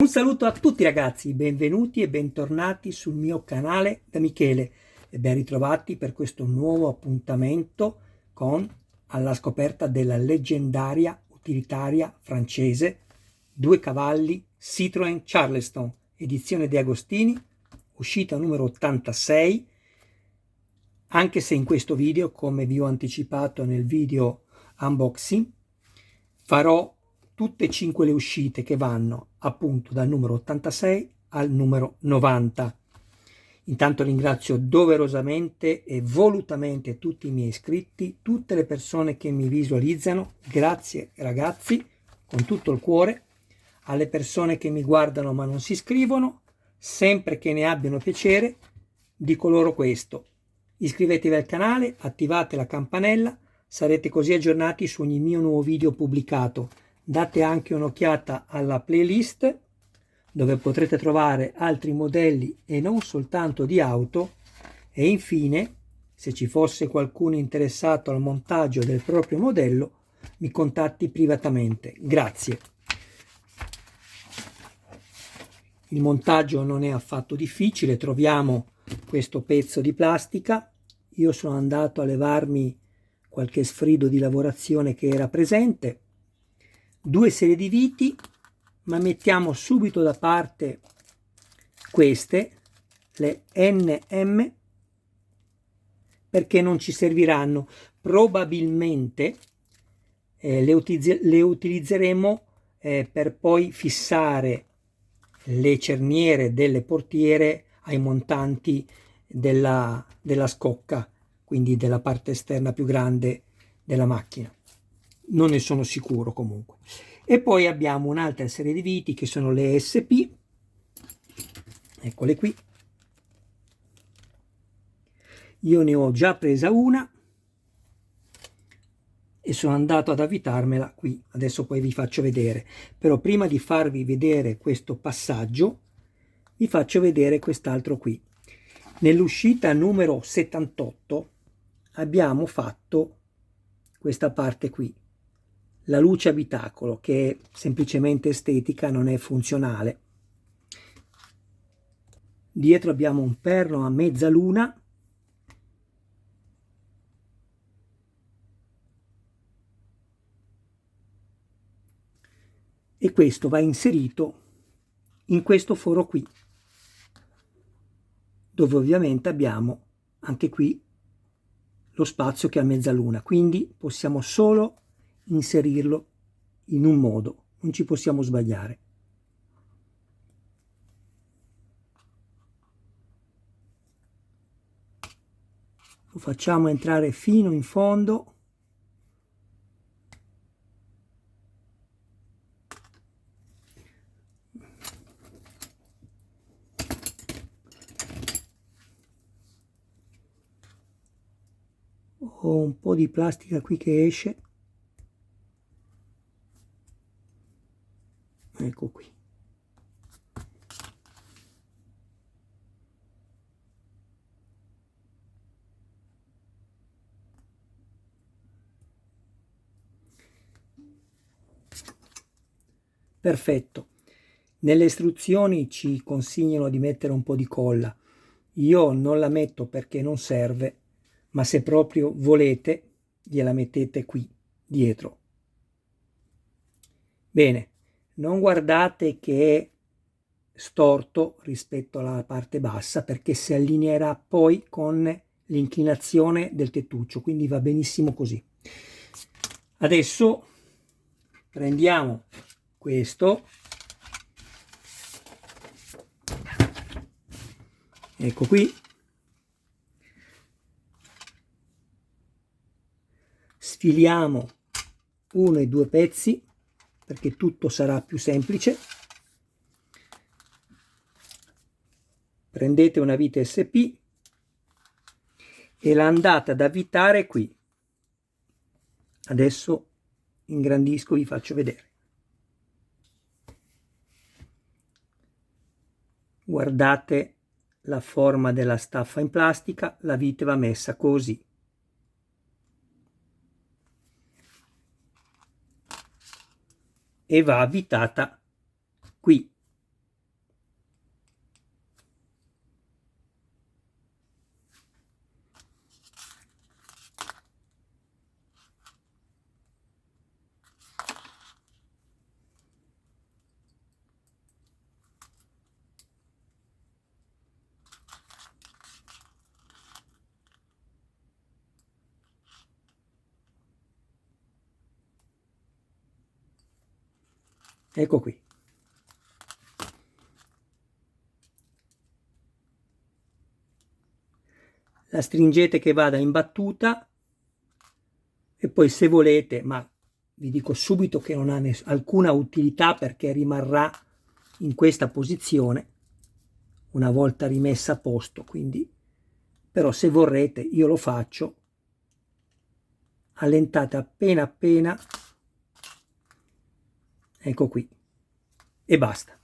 Un saluto a tutti ragazzi, benvenuti e bentornati sul mio canale da Michele e ben ritrovati per questo nuovo appuntamento con alla scoperta della leggendaria utilitaria francese 2 cavalli Citroën Charleston, edizione De Agostini, uscita numero 86, anche se in questo video, come vi ho anticipato nel video unboxing, farò tutte e 5 le uscite che vanno appunto dal numero 86 al numero 90. Intanto ringrazio doverosamente e volutamente tutti i miei iscritti, tutte le persone che mi visualizzano. Grazie ragazzi, con tutto il cuore. Alle persone che mi guardano ma non si iscrivono, sempre che ne abbiano piacere, dico loro questo: iscrivetevi al canale, attivate la campanella, sarete così aggiornati su ogni mio nuovo video pubblicato. Date anche un'occhiata alla playlist dove potrete trovare altri modelli e non soltanto di auto. E infine, se ci fosse qualcuno interessato al montaggio del proprio modello, mi contatti privatamente. Grazie. Il montaggio non è affatto difficile, troviamo questo pezzo di plastica. Io sono andato a levarmi qualche sfrido di lavorazione che era presente, 2 serie di viti, ma mettiamo subito da parte queste, le NM, perché non ci serviranno. Probabilmente le utilizzeremo per poi fissare le cerniere delle portiere ai montanti della scocca, quindi della parte esterna più grande della macchina. Non ne sono sicuro comunque. E poi abbiamo un'altra serie di viti che sono le SP, eccole qui. Io ne ho già presa una e sono andato ad avvitarmela qui, adesso poi vi faccio vedere. Però prima di farvi vedere questo passaggio vi faccio vedere quest'altro qui. Nell'uscita numero 78 abbiamo fatto questa parte qui, la luce abitacolo, che è semplicemente estetica, non è funzionale. Dietro abbiamo un perno a mezzaluna e questo va inserito in questo foro qui, dove ovviamente abbiamo anche qui lo spazio che ha mezzaluna, quindi possiamo solo inserirlo in un modo, non ci possiamo sbagliare. Lo facciamo entrare fino in fondo. Ho un po' di plastica qui che esce, ecco qui. Perfetto. Nelle istruzioni ci consigliano di mettere un po' di colla. Io non la metto perché non serve, ma se proprio volete gliela mettete qui dietro. Bene, non guardate che è storto rispetto alla parte bassa, perché si allineerà poi con l'inclinazione del tettuccio, quindi va benissimo così. Adesso prendiamo questo, ecco qui, sfiliamo uno e 2 pezzi perché tutto sarà più semplice. Prendete una vite SP e la andate ad avvitare qui. Adesso ingrandisco, vi faccio vedere. Guardate la forma della staffa in plastica, la vite va messa così. E va avvitata qui. Ecco qui. La stringete che vada in battuta e poi se volete, ma vi dico subito che non ha alcuna utilità perché rimarrà in questa posizione una volta rimessa a posto, quindi però se vorrete io lo faccio, allentate appena appena, ecco qui, e basta.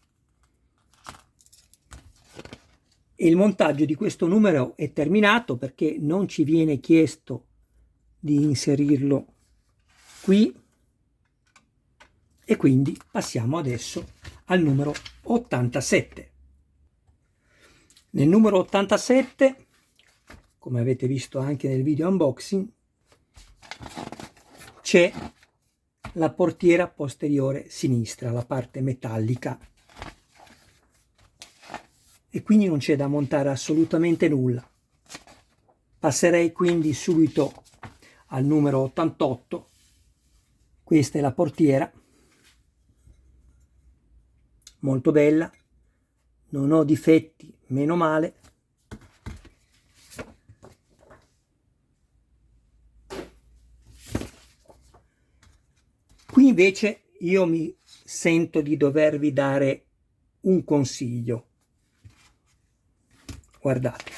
Il montaggio di questo numero è terminato perché non ci viene chiesto di inserirlo qui e quindi passiamo adesso al numero 87. Nel numero 87, come avete visto anche nel video unboxing, c'è la portiera posteriore sinistra, la parte metallica, e quindi non c'è da montare assolutamente nulla. Passerei quindi subito al numero 88. Questa è la portiera, molto bella, non ho difetti, meno male. Qui invece io mi sento di dovervi dare un consiglio. Guardate.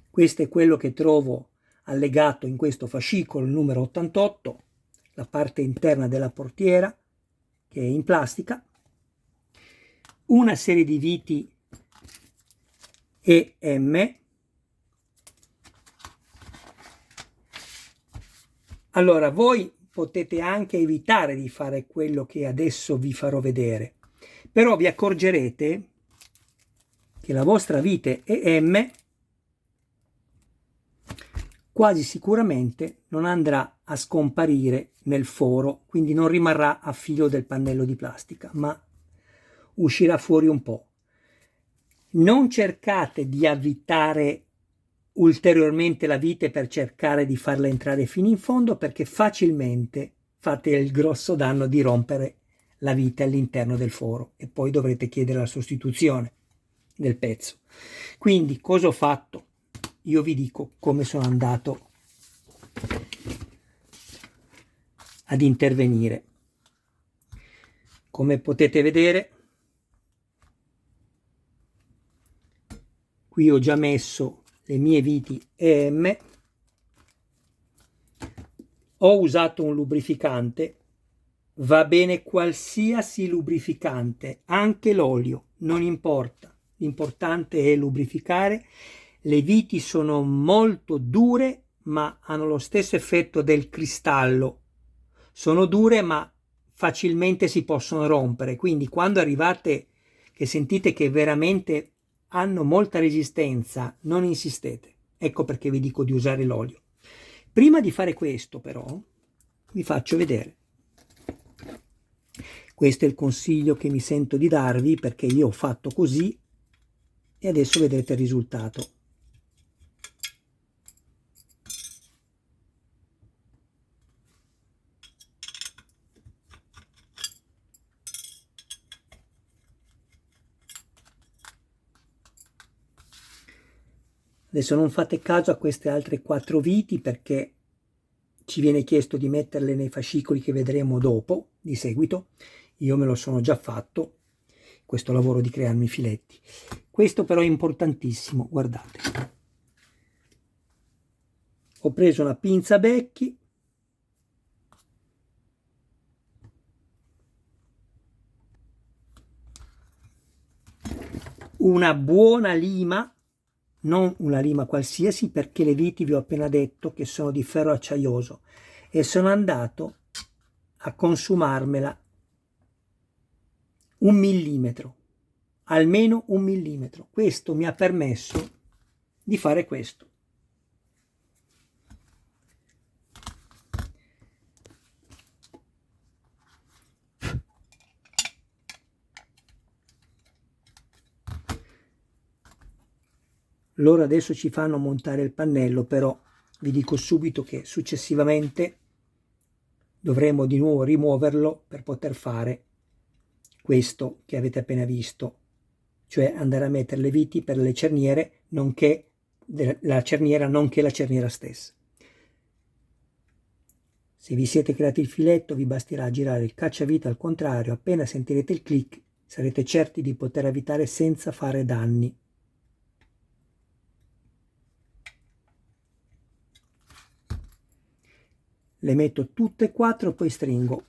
Questo è quello che trovo allegato in questo fascicolo numero 88, la parte interna della portiera che è in plastica, una serie di viti EM. Allora voi potete anche evitare di fare quello che adesso vi farò vedere, però vi accorgerete che la vostra vite EM quasi sicuramente non andrà a scomparire nel foro, quindi non rimarrà a filo del pannello di plastica, ma uscirà fuori un po'. Non cercate di avvitare ulteriormente la vite per cercare di farla entrare fino in fondo, perché facilmente fate il grosso danno di rompere la vite all'interno del foro e poi dovrete chiedere la sostituzione del pezzo. Quindi cosa ho fatto? Io vi dico come sono andato ad intervenire. Come potete vedere, qui ho già messo le mie viti EM, ho usato un lubrificante, va bene qualsiasi lubrificante, anche l'olio, non importa, l'importante è lubrificare. Le viti sono molto dure ma hanno lo stesso effetto del cristallo, sono dure ma facilmente si possono rompere, quindi quando arrivate che sentite che veramente hanno molta resistenza, non insistete. Ecco perché vi dico di usare l'olio. Prima di fare questo però vi faccio vedere. Questo è il consiglio che mi sento di darvi, perché io ho fatto così e adesso vedrete il risultato. Adesso non fate caso a queste altre 4 viti perché ci viene chiesto di metterle nei fascicoli che vedremo dopo, di seguito. Io me lo sono già fatto, questo lavoro di crearmi i filetti. Questo però è importantissimo, guardate. Ho preso una pinza becchi, una buona lima, non una lima qualsiasi, perché le viti vi ho appena detto che sono di ferro acciaioso, e sono andato a consumarmela 1 millimetro, almeno 1 millimetro. Questo mi ha permesso di fare questo. Loro adesso ci fanno montare il pannello, però vi dico subito che successivamente dovremo di nuovo rimuoverlo per poter fare questo che avete appena visto, cioè andare a mettere le viti per le cerniere, nonché la cerniera stessa. Se vi siete creati il filetto, vi basterà girare il cacciavite al contrario. Appena sentirete il click, sarete certi di poter avvitare senza fare danni. Le metto tutte e quattro, poi stringo.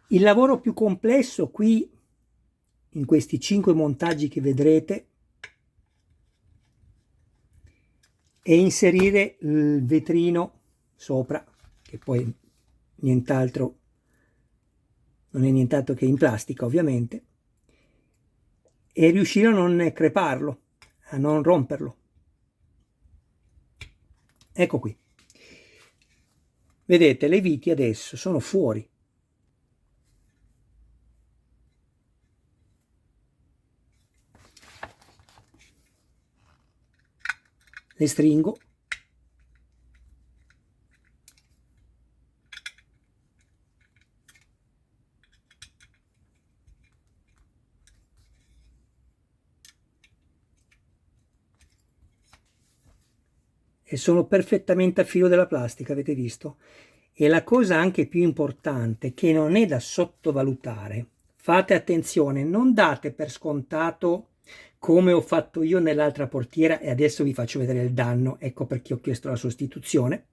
Il lavoro più complesso qui, in questi 5 montaggi che vedrete, è inserire il vetrino sopra, che poi nient'altro, non è nient'altro che in plastica ovviamente, e riuscire a non creparlo, a non romperlo. Ecco qui. Vedete, le viti adesso sono fuori. Le stringo. E sono perfettamente a filo della plastica, avete visto? E la cosa anche più importante, che non è da sottovalutare, fate attenzione, non date per scontato, come ho fatto io nell'altra portiera, e adesso vi faccio vedere il danno, ecco perché ho chiesto la sostituzione.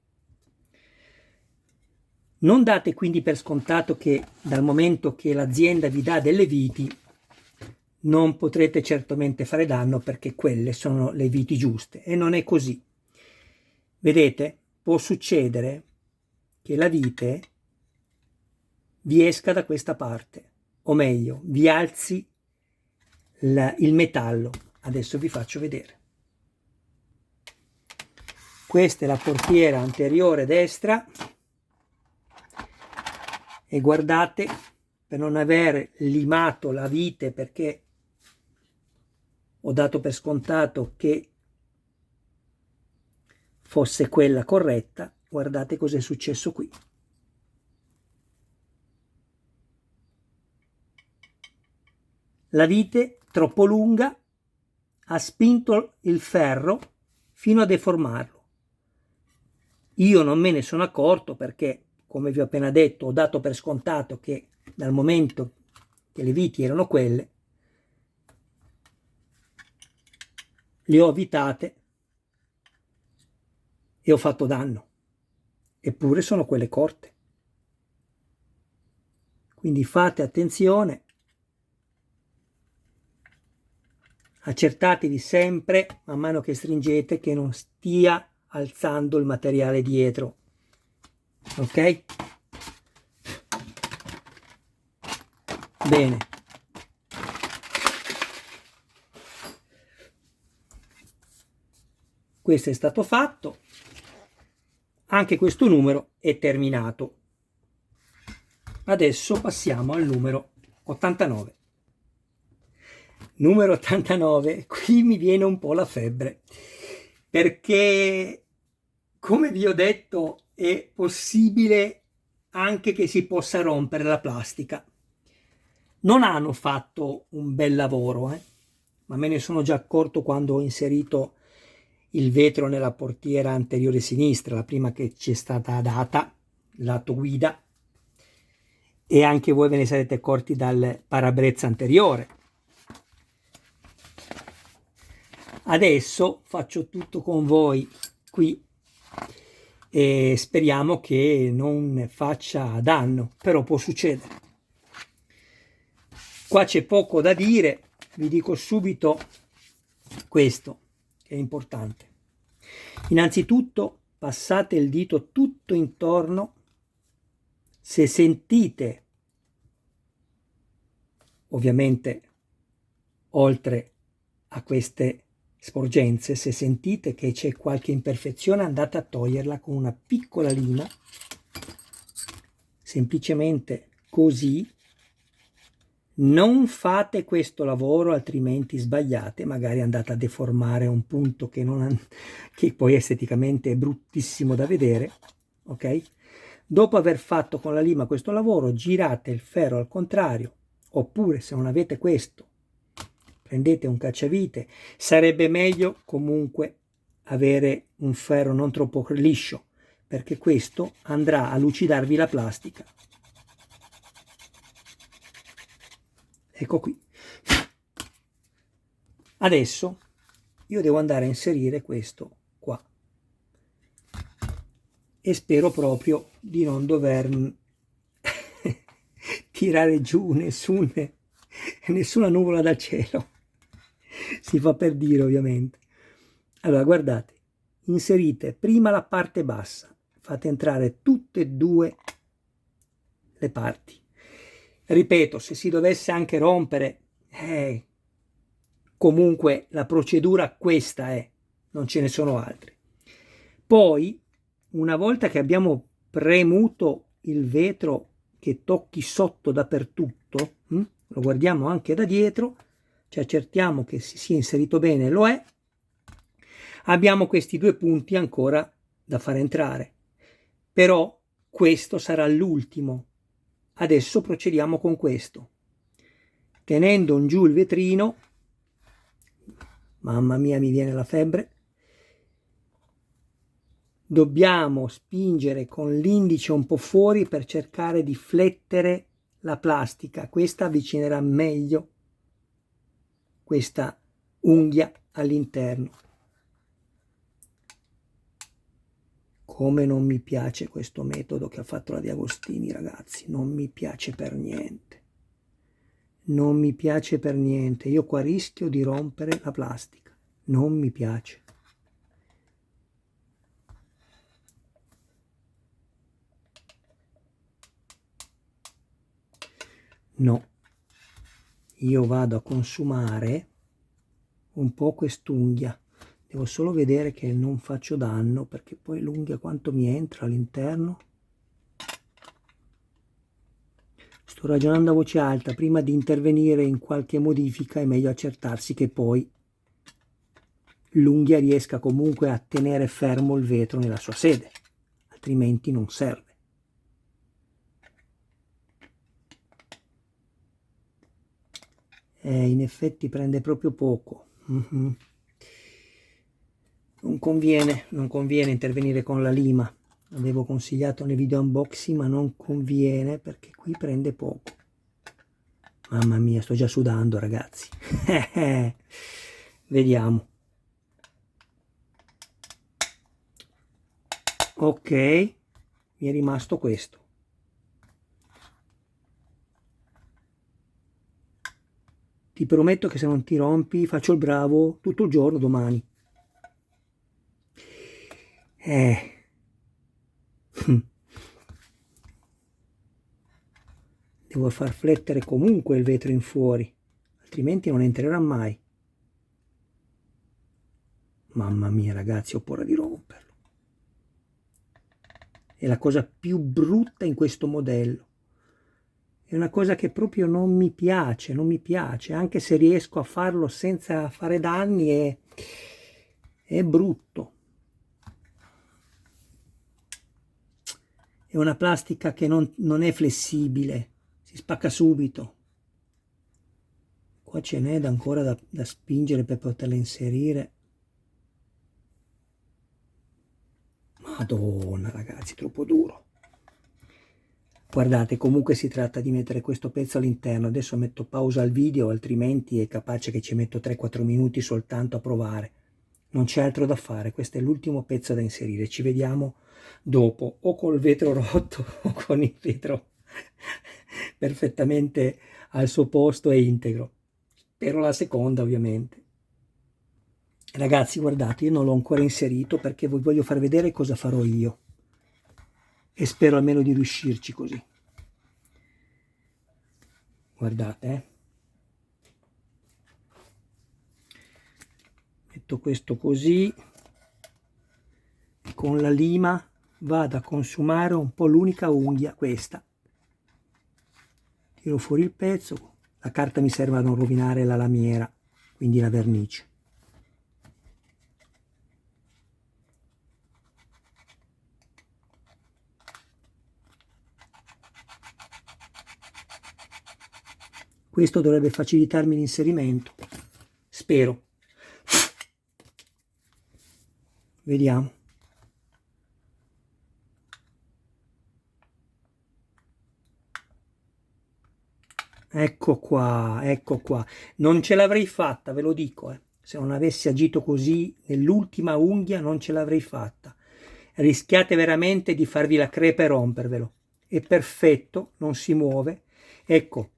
Non date quindi per scontato che dal momento che l'azienda vi dà delle viti non potrete certamente fare danno, perché quelle sono le viti giuste, e non è così. Vedete, può succedere che la vite vi esca da questa parte, o meglio, vi alzi il metallo. Adesso vi faccio vedere. Questa è la portiera anteriore destra, e guardate, per non aver limato la vite, perché ho dato per scontato che fosse quella corretta, guardate cos'è successo qui. La vite troppo lunga ha spinto il ferro fino a deformarlo. Io non me ne sono accorto perché, come vi ho appena detto, ho dato per scontato che dal momento che le viti erano quelle, le ho avvitate e ho fatto danno. Eppure sono quelle corte. Quindi fate attenzione. Accertatevi sempre, man mano che stringete, che non stia alzando il materiale dietro. Ok? Bene. Questo è stato fatto. Anche questo numero è terminato. Adesso passiamo al numero 89. Numero 89, qui mi viene un po' la febbre, perché, come vi ho detto, è possibile anche che si possa rompere la plastica. Non hanno fatto un bel lavoro, ma me ne sono già accorto quando ho inserito il vetro nella portiera anteriore sinistra, la prima che ci è stata data, lato guida, e anche voi ve ne sarete accorti dal parabrezza anteriore. Adesso faccio tutto con voi qui e speriamo che non faccia danno, però può succedere. Qua c'è poco da dire, vi dico subito questo che è importante. Innanzitutto passate il dito tutto intorno. Se sentite, ovviamente oltre a queste sporgenze, se sentite che c'è qualche imperfezione, andate a toglierla con una piccola lima. semplicemente così. Non fate questo lavoro, altrimenti sbagliate, magari andate a deformare un punto che poi esteticamente è bruttissimo da vedere, ok? Dopo aver fatto con la lima questo lavoro, girate il ferro al contrario, oppure se non avete questo, prendete un cacciavite. Sarebbe meglio comunque avere un ferro non troppo liscio, perché questo andrà a lucidarvi la plastica. Ecco qui. Adesso io devo andare a inserire questo qua e spero proprio di non dover tirare giù nessuna nuvola dal cielo. Si fa per dire, ovviamente. Allora, guardate, inserite prima la parte bassa, fate entrare tutte e due le parti. Ripeto, se si dovesse anche rompere, comunque la procedura questa è, non ce ne sono altre. Poi, una volta che abbiamo premuto il vetro che tocchi sotto dappertutto, lo guardiamo anche da dietro, ci accertiamo che si sia inserito bene, lo è, abbiamo questi due punti ancora da far entrare, però questo sarà l'ultimo. Adesso procediamo con questo, tenendo giù il vetrino. Mamma mia, mi viene la febbre. Dobbiamo spingere con l'indice un po' fuori per cercare di flettere la plastica. Questa avvicinerà meglio questa unghia all'interno. Come non mi piace questo metodo che ha fatto la Di Agostini, ragazzi, non mi piace per niente. Non mi piace per niente. Io qua rischio di rompere la plastica. Non mi piace. No. Io vado a consumare un po' quest'unghia. Devo solo vedere che non faccio danno, perché poi l'unghia quanto mi entra all'interno. Sto ragionando a voce alta, prima di intervenire in qualche modifica è meglio accertarsi che poi l'unghia riesca comunque a tenere fermo il vetro nella sua sede, altrimenti non serve. In effetti prende proprio poco. Non conviene intervenire con la lima. Avevo consigliato nei video unboxing, ma non conviene perché qui prende poco. Mamma mia, sto già sudando, ragazzi. Vediamo. Ok, mi è rimasto questo. Ti prometto che se non ti rompi faccio il bravo tutto il giorno domani. Devo far flettere comunque il vetro in fuori, altrimenti non entrerà mai. Mamma mia, ragazzi, ho paura di romperlo. È la cosa più brutta in questo modello. È una cosa che proprio non mi piace, anche se riesco a farlo senza fare danni, è brutto. È una plastica che non è flessibile, si spacca subito. Qua ce n'è ancora da spingere per poterla inserire. Madonna, ragazzi, troppo duro. Guardate, comunque si tratta di mettere questo pezzo all'interno. Adesso metto pausa al video, altrimenti è capace che ci metto 3-4 minuti soltanto a provare. Non c'è altro da fare, questo è l'ultimo pezzo da inserire. Ci vediamo dopo, o col vetro rotto o con il vetro perfettamente al suo posto e integro. Spero la seconda, ovviamente. Ragazzi, guardate, io non l'ho ancora inserito perché vi voglio far vedere cosa farò io. E spero almeno di riuscirci così. Guardate, metto questo così, con la lima vado a consumare un po' l'unica unghia, questa, tiro fuori il pezzo, la carta mi serve a non rovinare la lamiera, quindi la vernice. Questo dovrebbe facilitarmi l'inserimento, spero. Vediamo. Ecco qua, ecco qua. Non ce l'avrei fatta, ve lo dico. Se non avessi agito così nell'ultima unghia non ce l'avrei fatta. Rischiate veramente di farvi la crepa e rompervelo. È perfetto, non si muove. Ecco,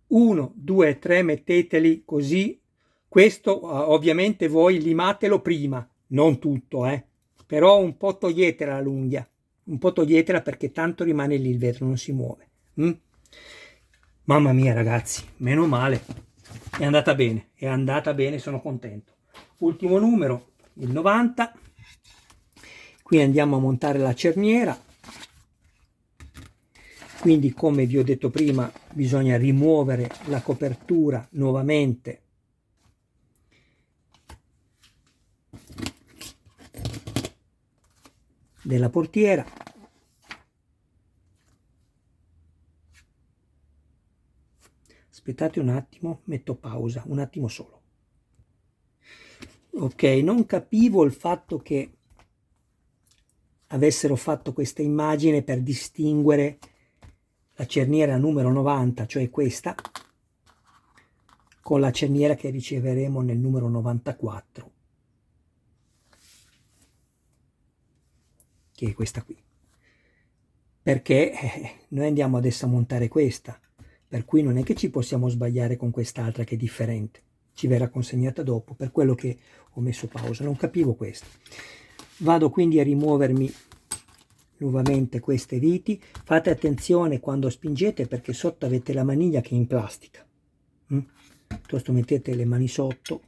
1, 2, 3, metteteli così. Questo ovviamente voi limatelo prima, non tutto, però un po' toglietela l'unghia, un po' toglietela perché tanto rimane lì il vetro, non si muove. Mamma mia ragazzi, meno male, è andata bene, sono contento. Ultimo numero, il 90. Qui andiamo a montare la cerniera. Quindi, come vi ho detto prima, bisogna rimuovere la copertura nuovamente della portiera. Aspettate un attimo, metto pausa, un attimo solo. Ok, non capivo il fatto che avessero fatto questa immagine per distinguere la cerniera numero 90, cioè questa, con la cerniera che riceveremo nel numero 94, che è questa qui. Perché noi andiamo adesso a montare questa, per cui non è che ci possiamo sbagliare con quest'altra che è differente, ci verrà consegnata dopo, per quello che ho messo pausa, non capivo questo. Vado quindi a rimuovermi nuovamente queste viti. Fate attenzione quando spingete perché sotto avete la maniglia che è in plastica. Piuttosto mettete le mani sotto.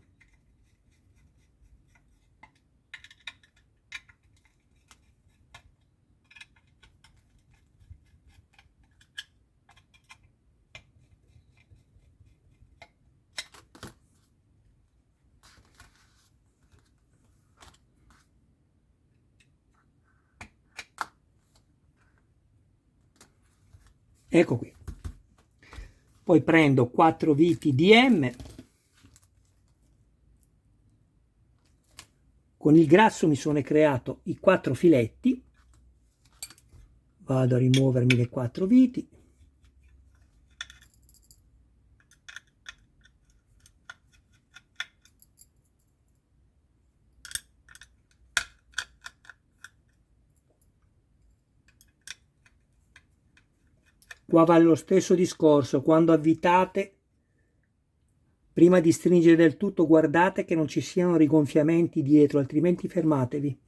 Ecco qui. Poi prendo 4 viti DM. Con il grasso mi sono creato i 4 filetti. Vado a rimuovermi le 4 viti. Qua vale lo stesso discorso, quando avvitate, prima di stringere del tutto guardate che non ci siano rigonfiamenti dietro, altrimenti fermatevi.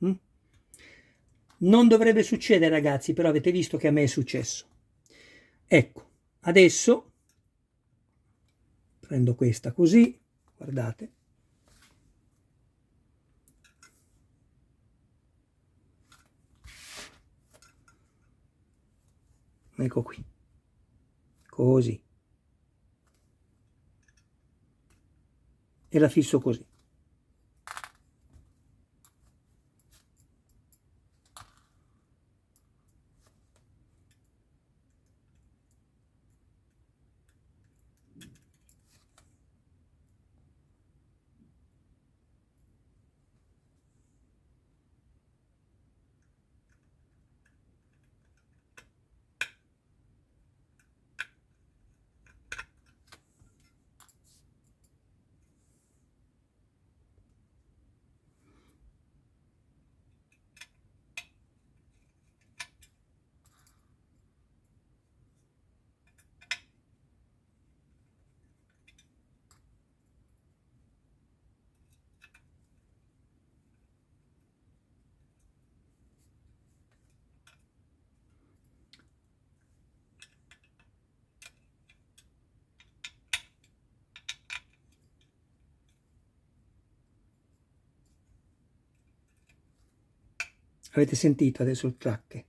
Non dovrebbe succedere ragazzi, però avete visto che a me è successo. Ecco, adesso prendo questa così, guardate. Ecco qui, così. E la fisso così. Avete sentito adesso il clacche?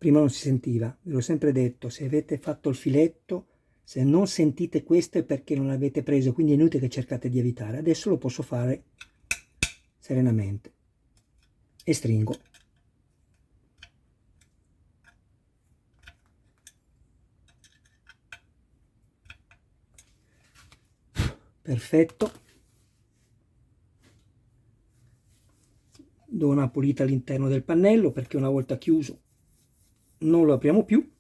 prima non si sentiva, ve l'ho sempre detto, se avete fatto il filetto, se non sentite questo è perché non l'avete preso, quindi è inutile che cercate di evitare. Adesso lo posso fare serenamente e stringo. Perfetto. Do una pulita all'interno del pannello perché una volta chiuso non lo apriamo più.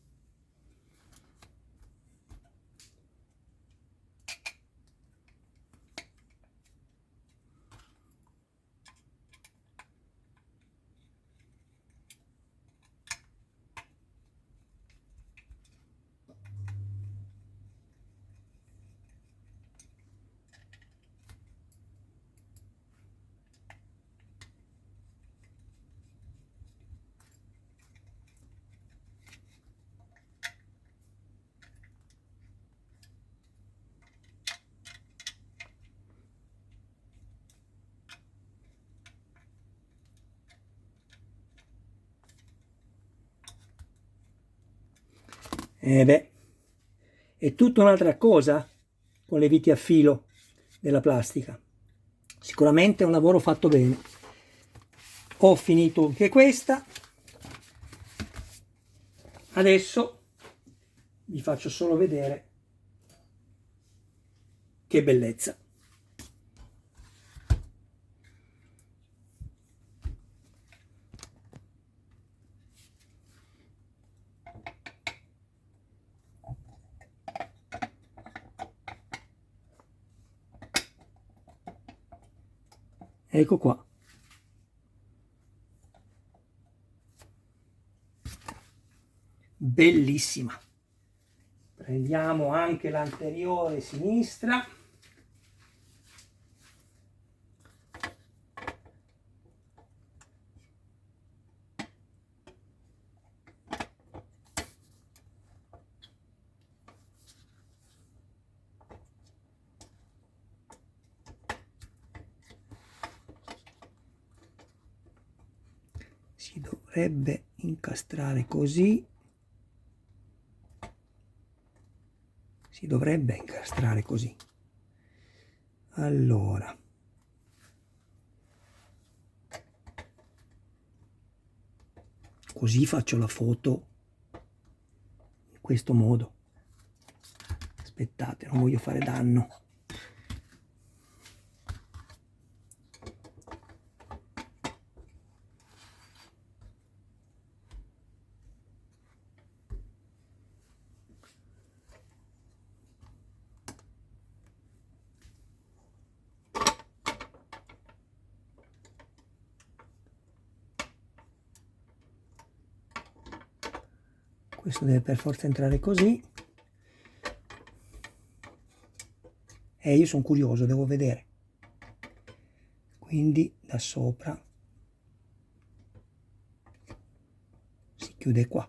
Beh, è tutta un'altra cosa con le viti a filo della plastica. Sicuramente è un lavoro fatto bene. Ho finito anche questa. Adesso vi faccio solo vedere che bellezza. Ecco qua. Bellissima. Prendiamo anche l'anteriore sinistra. Si dovrebbe incastrare così. Si dovrebbe incastrare così. Allora. Così faccio la foto in questo modo. Aspettate, non voglio fare danno. Questo deve per forza entrare così. E io sono curioso, devo vedere. Quindi da sopra si chiude qua.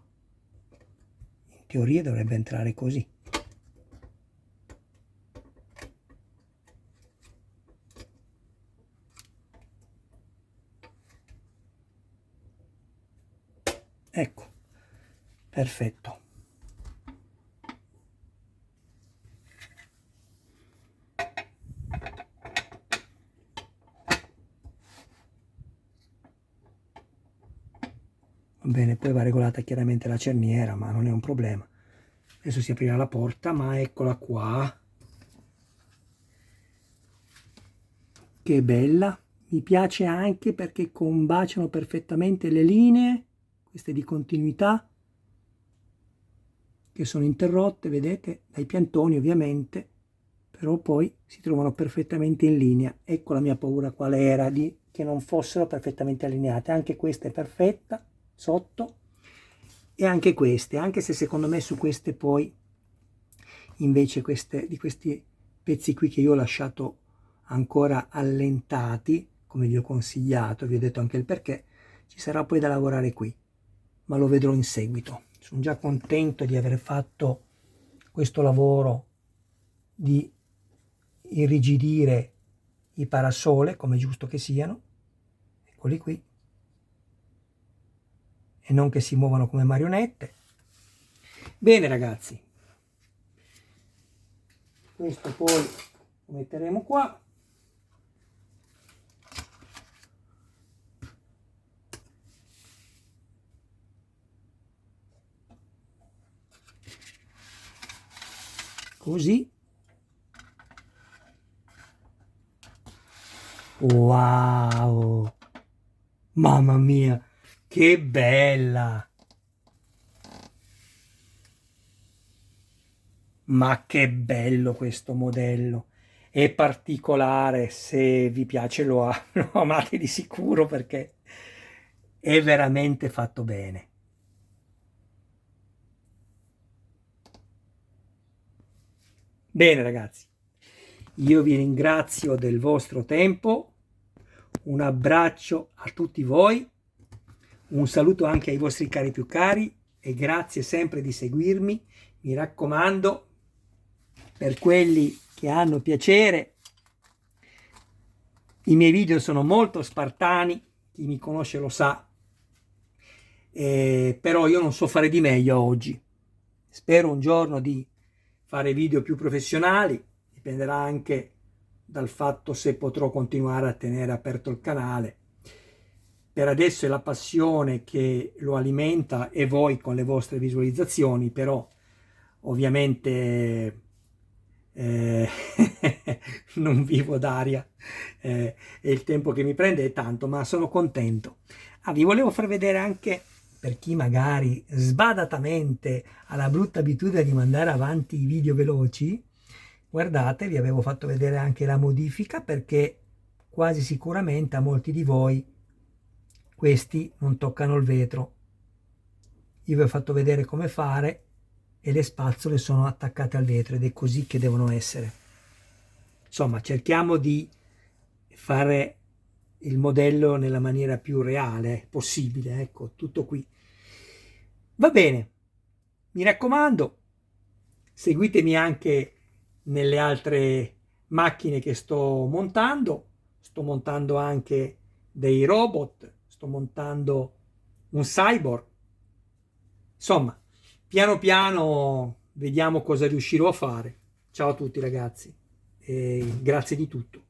In teoria dovrebbe entrare così. Ecco, perfetto. Va bene, poi va regolata chiaramente la cerniera, ma non è un problema. Adesso si aprirà la porta, ma eccola qua. Che bella. Mi piace anche perché combaciano perfettamente le linee, queste di continuità, che sono interrotte, vedete, dai piantoni ovviamente, però poi si trovano perfettamente in linea. Ecco la mia paura qual era, di che non fossero perfettamente allineate. Anche questa è perfetta, sotto, e anche queste, anche se secondo me su queste poi, invece di questi pezzi qui che io ho lasciato ancora allentati, come vi ho consigliato, vi ho detto anche il perché, ci sarà poi da lavorare qui, ma lo vedrò in seguito. Sono già contento di aver fatto questo lavoro di irrigidire i parasole, come è giusto che siano, eccoli qui, e non che si muovano come marionette. Bene ragazzi, questo poi lo metteremo qua. Così. Wow, mamma mia, che bella! Ma che bello questo modello! È particolare, se vi piace lo amate di sicuro perché è veramente fatto bene. Bene ragazzi, io vi ringrazio del vostro tempo, un abbraccio a tutti voi, un saluto anche ai vostri cari più cari e grazie sempre di seguirmi. Mi raccomando, per quelli che hanno piacere, i miei video sono molto spartani, chi mi conosce lo sa, però io non so fare di meglio oggi. Spero un giorno di fare video più professionali, dipenderà anche dal fatto se potrò continuare a tenere aperto il canale. Per adesso è la passione che lo alimenta e voi con le vostre visualizzazioni, però ovviamente non vivo d'aria, e il tempo che mi prende è tanto, ma sono contento. Vi volevo far vedere anche, per chi magari sbadatamente ha la brutta abitudine di mandare avanti i video veloci, guardate, vi avevo fatto vedere anche la modifica perché quasi sicuramente a molti di voi questi non toccano il vetro. Io vi ho fatto vedere come fare e le spazzole sono attaccate al vetro ed è così che devono essere. Insomma, cerchiamo di fare il modello nella maniera più reale possibile, ecco, tutto qui. Va bene, mi raccomando, seguitemi anche nelle altre macchine che sto montando anche dei robot, sto montando un cyborg, insomma, piano piano vediamo cosa riuscirò a fare. Ciao a tutti ragazzi e grazie di tutto.